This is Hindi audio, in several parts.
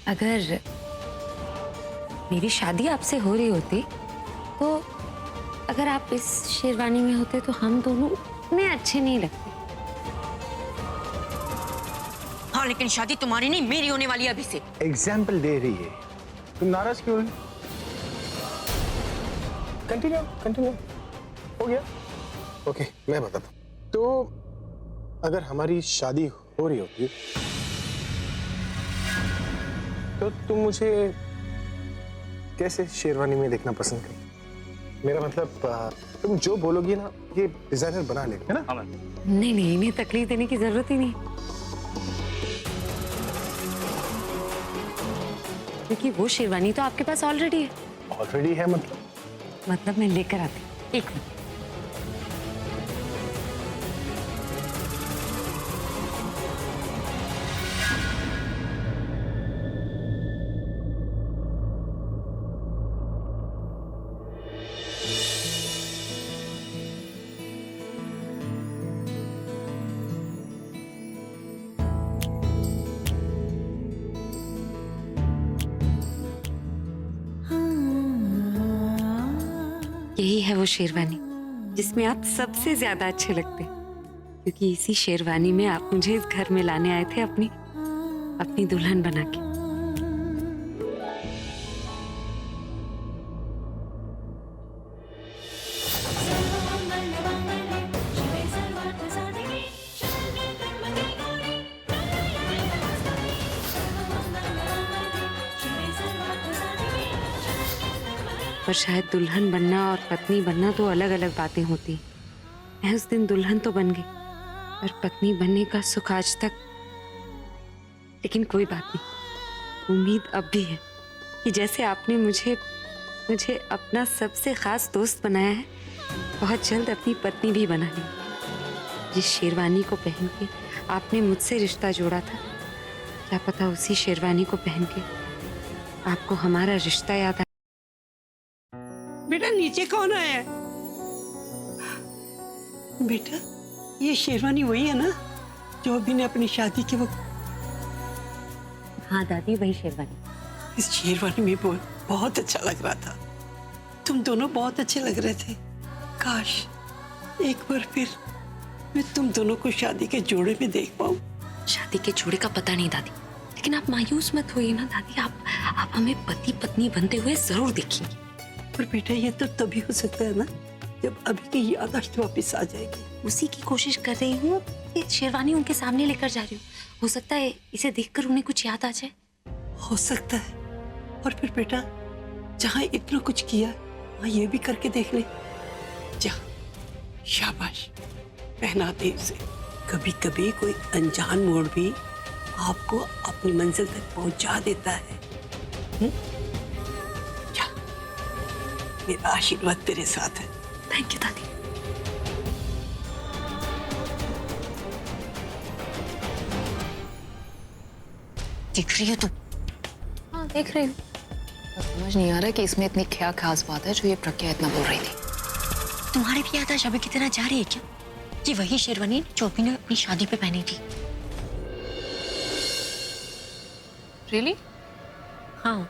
अगर मेरी शादी आपसे हो रही होती तो अगर आप इस शेरवानी में होते तो हम दोनों उतने अच्छे नहीं लगते। हाँ, लेकिन शादी तुम्हारी नहीं मेरी होने वाली है अभी से। एग्जाम्पल दे रही है, तुम नाराज क्यों है? Continue continue. हो गया? ओके, मैं बताता हूँ। तो अगर हमारी शादी हो रही होती तो तुम मुझे कैसे शेरवानी में देखना पसंद करोगे? मेरा मतलब तुम जो बोलोगी ना ये डिजाइनर बना लेगा, है ना? नहीं नहीं, इन्हें तकलीफ देने की जरूरत ही नहीं, क्योंकि वो शेरवानी तो आपके पास ऑलरेडी है। ऑलरेडी है मतलब मैं लेकर आती हूँ, एक मिनट। यही है वो शेरवानी जिसमें आप सबसे ज्यादा अच्छे लगते हैं, क्योंकि इसी शेरवानी में आप मुझे इस घर में लाने आए थे अपनी दुल्हन बना के। पर शायद दुल्हन बनना और पत्नी बनना तो अलग अलग बातें होती हैं। मैं उस दिन दुल्हन तो बन गई, पर पत्नी बनने का सुख आज तक। लेकिन कोई बात नहीं, उम्मीद अब भी है कि जैसे आपने मुझे अपना सबसे खास दोस्त बनाया है, बहुत जल्द अपनी पत्नी भी बना लेंगे। जिस शेरवानी को पहन के आपने मुझसे रिश्ता जोड़ा था, क्या पता उसी शेरवानी को पहन के आपको हमारा रिश्ता याद। बेटा नीचे कौन आया है? बेटा ये शेरवानी वही है ना जो अभी ने अपनी शादी के वक्त? हाँ दादी, वही शेरवानी। इस शेरवानी में बहुत अच्छा लग रहा था। तुम दोनों बहुत अच्छे लग रहे थे। काश एक बार फिर मैं तुम दोनों को शादी के जोड़े में देख पाऊं। शादी के जोड़े का पता नहीं दादी, लेकिन आप मायूस मत होइए ना दादी। आप हमें पति पत्नी बनते हुए जरूर देखेंगी। पर बेटा ये तो तभी हो सकता है ना जब अभी की याददाश्त वापस आ जाएगी। उसी की कोशिश कर रही हूँ। ये शेरवानी उनके सामने लेकर जा रही हूँ, हो सकता है इसे देखकर उन्हें कुछ याद आ जाए। हो सकता है। और फिर बेटा जहाँ इतना कुछ किया वहाँ ये भी करके देख ले। जा, शाबाश, पहना दे उसे। कभी कभी कोई अनजान मोड़ भी आपको अपनी मंजिल तक पहुंचा देता है। जा, मेरा आशीर्वाद तेरे साथ है। थैंक यू दादी। देख रही है तू? हाँ देख रही हूँ। समझ नहीं आ रहा कि इसमें इतनी क्या खास बात है जो ये प्रज्ञा इतना बोल रही थी। तुम्हारी भी याददाश्त अभी की तरह जा रही है क्या? ये वही शेरवानी जो अभी ने अपनी शादी पे पहनी थी। रियली? हाँ,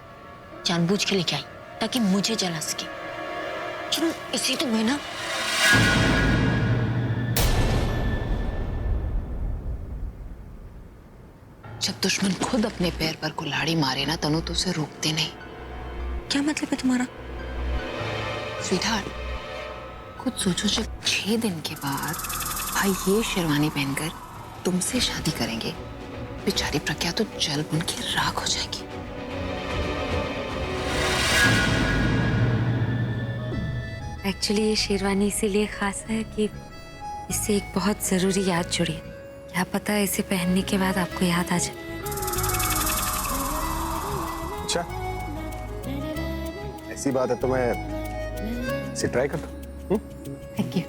जानबूझ के लेके आई ताकि मुझे जला सके। चलो इसी तो है ना। जब दुश्मन खुद अपने पैर पर कुल्हाड़ी मारे ना तनु तो उसे रोकते नहीं। क्या मतलब है तुम्हारा? स्वीटहार्ट, खुद सोचो जब 6 दिन के बाद भाई ये शेरवानी पहनकर तुमसे शादी करेंगे, बेचारी प्रज्ञा तो जल बुन के राख हो जाएगी। एक्चुअली ये शेरवानी इसीलिए खास है कि इससे एक बहुत जरूरी याद जुड़ी है। क्या पता इसे पहनने के बाद आपको याद आ जाए। अच्छा, ऐसी बात है तो मैं इसे ट्राई करता हूँ। Thank you.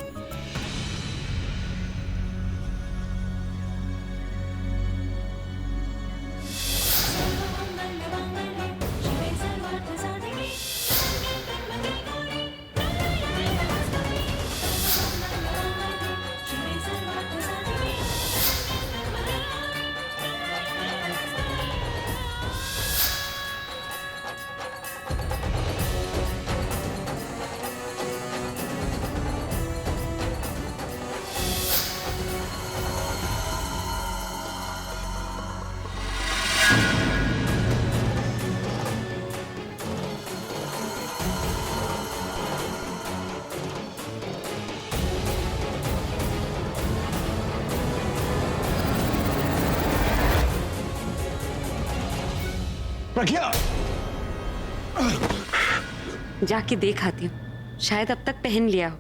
प्रज्ञा, जाके देख आती हूँ, शायद अब तक पहन लिया हो।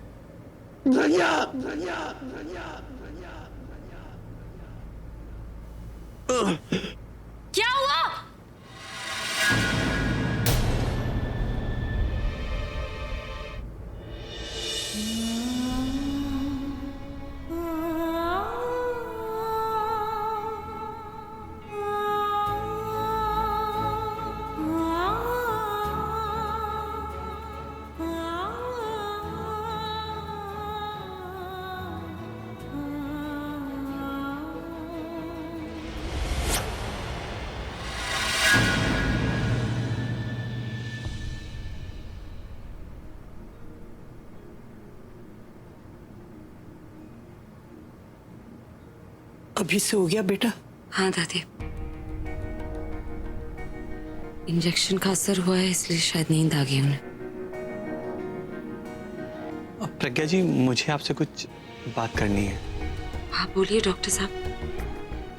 क्या हुआ? अभी सो गया बेटा? हाँ दादी, इंजेक्शन का असर हुआ है इसलिए शायद नींद आ गई उन्हें। प्रज्ञा जी, मुझे आपसे कुछ बात करनी है। हाँ बोलिए डॉक्टर साहब,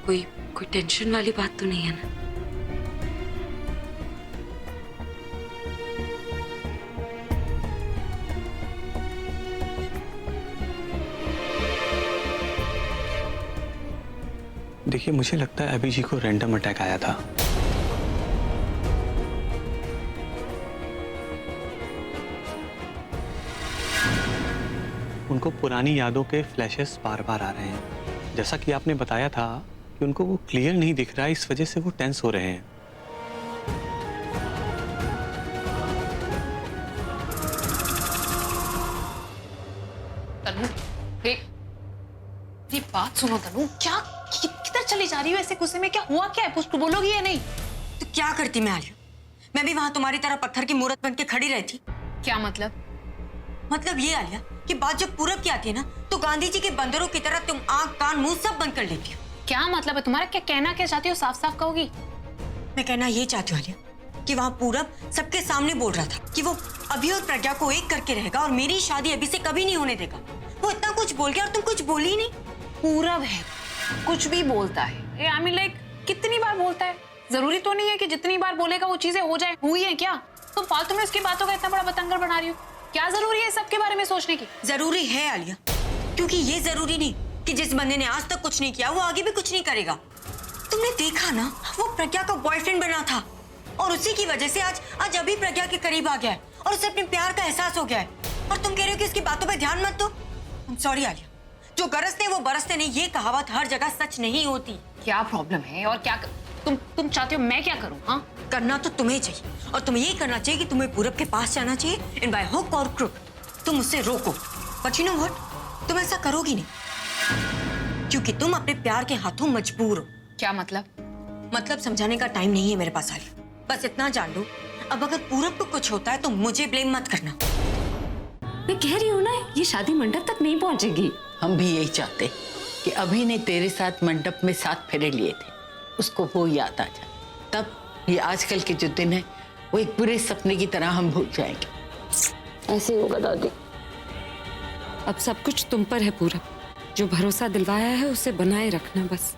कोई कोई टेंशन वाली बात तो नहीं है ना? देखिए, मुझे लगता है अभी जी को रैंडम अटैक आया था। उनको पुरानी यादों के फ्लैशेस बार बार आ रहे हैं। जैसा कि आपने बताया था कि उनको वो क्लियर नहीं दिख रहा है, इस वजह से वो टेंस हो रहे हैं। तनु, मेरी बात सुनो तनु, क्या किधर चली जा रही हो ऐसे गुस्से में? क्या हुआ क्या है? कुछ बोलोगी या नहीं? तो क्या करती मैं आलिया? मैं भी वहां तुम्हारी तरह पत्थर की मूरत बन के खड़ी रहती। क्या मतलब? मतलब ये आलिया कि बात जब पूरब की आती है ना, तो गांधी जी के बंदरों की तरह तुम आंख कान मुंह सब बंद कर लेती हो। क्या मतलब है तुम्हारा? क्या कहना क्या चाहती हो? साफ साफ कहोगी? मैं कहना ये चाहती हूँ आलिया कि वहां पूरब सबके सामने बोल रहा था कि वो अभी और प्रज्ञा को एक करके रहेगा और मेरी शादी अभी से कभी नहीं होने देगा। वो इतना कुछ बोल गया और तुम कुछ बोली ही नहीं। पूरब है, कुछ भी बोलता है। आई मीन लाइक कितनी बार बोलता है? जरूरी तो नहीं है कि जितनी बार बोलेगा वो चीजें हो जाए। हुई है क्या? तुम फालतू में उसकी बातों का इतना बड़ा बतंगड़ बना रही हो। क्या जरूरी है सबके बारे में सोचने की? जरूरी है आलिया, क्योंकि ये जरूरी नहीं कि जिस बंदे ने आज तक कुछ नहीं किया वो आगे भी कुछ नहीं करेगा। तुमने देखा ना, वो प्रज्ञा का बॉयफ्रेंड बना था और उसी की वजह से आज अभी प्रज्ञा के करीब आ गया है और उसे अपने प्यार का एहसास हो गया है। और तुम कह रहे हो कि इसकी बातों पे ध्यान मत दो। सॉरी आलिया, जो गरजते वो बरसते नहीं, ये कहावत हर जगह सच नहीं होती। क्या प्रॉब्लम है? और क्या तुम चाहते हो मैं क्या करूं? हाँ, करना तो तुम्हें चाहिए और तुम्हें ये करना चाहिए कि तुम्हें पूरब के पास जाना चाहिए एंड बाय हुक और क्रुक तुम उससे रोको। बट यू नो व्हाट, तुम ऐसा करोगी नहीं क्योंकि तुम अपने प्यार के हाथों मजबूर हो। क्या मतलब? मतलब समझाने का टाइम नहीं है मेरे पास आलिया, बस इतना जान लो, अब अगर पूरब को कुछ होता है तो मुझे ब्लेम मत करना। मैं कह रही हूँ ना, ये शादी मंडप तक नहीं पहुंचेगी। हम भी यही चाहते कि अभी ने तेरे साथ मंडप में 7 फेरे लिए थे, उसको वो याद आ जाए। तब ये आजकल के जो दिन है वो एक बुरे सपने की तरह हम भूल जाएंगे। ऐसे होगा दादी। अब सब कुछ तुम पर है पूरब, जो भरोसा दिलवाया है उसे बनाए रखना बस।